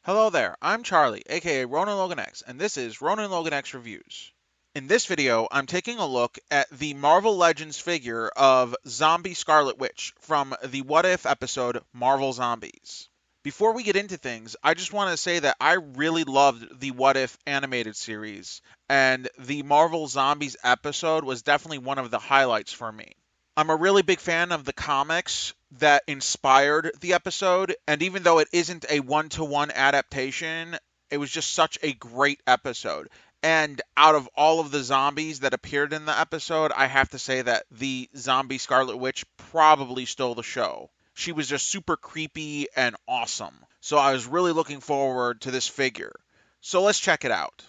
Hello there, I'm Charlie, aka Ronan Logan X, and this is Ronan Logan X Reviews. In this video, I'm taking a look at the Marvel Legends figure of Zombie Scarlet Witch from the What If episode Marvel Zombies. Before we get into things, I just want to say that I really loved the What If animated series, and the Marvel Zombies episode was definitely one of the highlights for me. I'm a really big fan of the comics that inspired the episode, and even though it isn't a one-to-one adaptation, it was just such a great episode. And out of all of the zombies that appeared in the episode, I have to say that the zombie Scarlet Witch probably stole the show. She was just super creepy and awesome. So I was really looking forward to this figure. So let's check it out.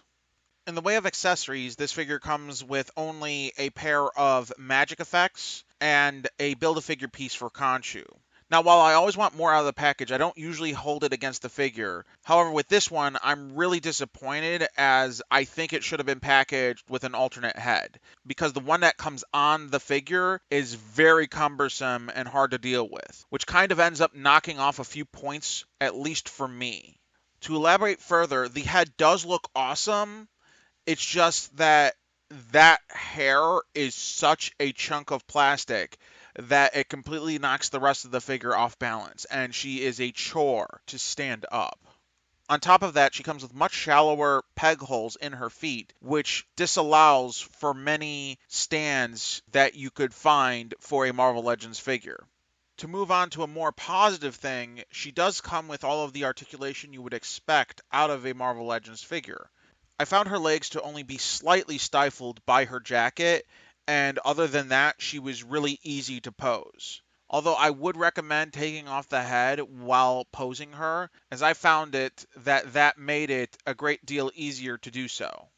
In the way of accessories, this figure comes with only a pair of magic effects and a Build-A-Figure piece for Khonshu. Now, while I always want more out of the package, I don't usually hold it against the figure. However, with this one, I'm really disappointed as I think it should have been packaged with an alternate head, because the one that comes on the figure is very cumbersome and hard to deal with, which kind of ends up knocking off a few points, at least for me. To elaborate further, the head does look awesome. It's just that that hair is such a chunk of plastic that it completely knocks the rest of the figure off balance, and she is a chore to stand up. On top of that, she comes with much shallower peg holes in her feet, which disallows for many stands that you could find for a Marvel Legends figure. To move on to a more positive thing, she does come with all of the articulation you would expect out of a Marvel Legends figure. I found her legs to only be slightly stifled by her jacket, and other than that, she was really easy to pose. Although I would recommend taking off the head while posing her, as I found that made it a great deal easier to do so.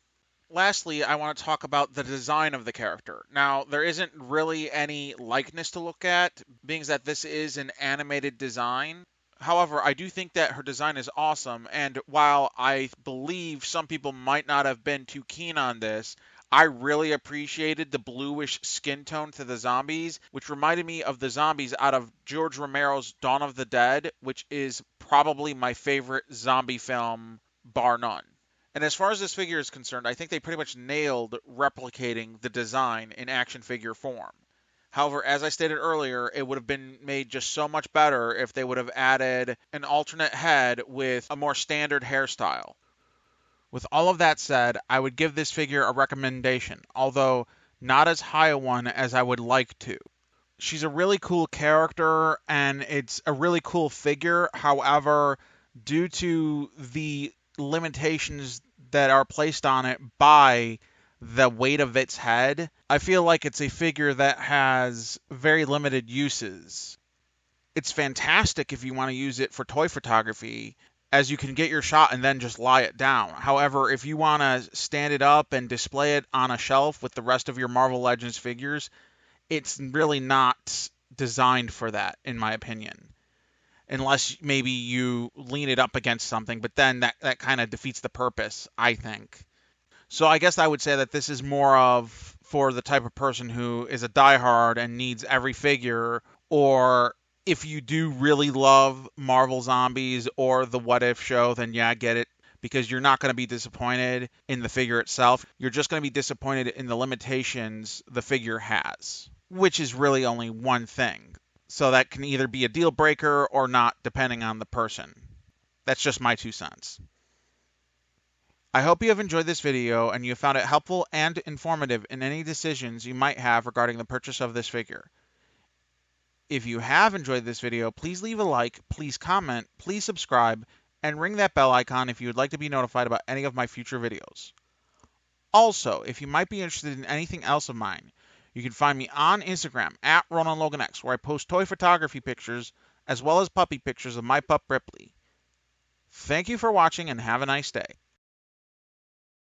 Lastly, I want to talk about the design of the character. Now, there isn't really any likeness to look at, being that this is an animated design. However, I do think that her design is awesome, and while I believe some people might not have been too keen on this, I really appreciated the bluish skin tone to the zombies, which reminded me of the zombies out of George Romero's Dawn of the Dead, which is probably my favorite zombie film, bar none. And as far as this figure is concerned, I think they pretty much nailed replicating the design in action figure form. However, as I stated earlier, it would have been made just so much better if they would have added an alternate head with a more standard hairstyle. With all of that said, I would give this figure a recommendation, although not as high a one as I would like to. She's a really cool character and it's a really cool figure. However, due to the limitations that are placed on it by the weight of its head, I feel like it's a figure that has very limited uses. It's fantastic if you want to use it for toy photography, as you can get your shot and then just lie it down. However, if you want to stand it up and display it on a shelf with the rest of your Marvel Legends figures, it's really not designed for that, in my opinion. Unless maybe you lean it up against something, but then that kind of defeats the purpose, I think. So I guess I would say that this is more of for the type of person who is a diehard and needs every figure, or if you do really love Marvel Zombies or the What If show, then yeah, get it, because you're not going to be disappointed in the figure itself. You're just going to be disappointed in the limitations the figure has, which is really only one thing. So that can either be a deal breaker or not, depending on the person. That's just my 2 cents. I hope you have enjoyed this video and you found it helpful and informative in any decisions you might have regarding the purchase of this figure. If you have enjoyed this video, please leave a like, please comment, please subscribe, and ring that bell icon if you would like to be notified about any of my future videos. Also, if you might be interested in anything else of mine, you can find me on Instagram at RonanLoganX, where I post toy photography pictures as well as puppy pictures of my pup Ripley. Thank you for watching and have a nice day.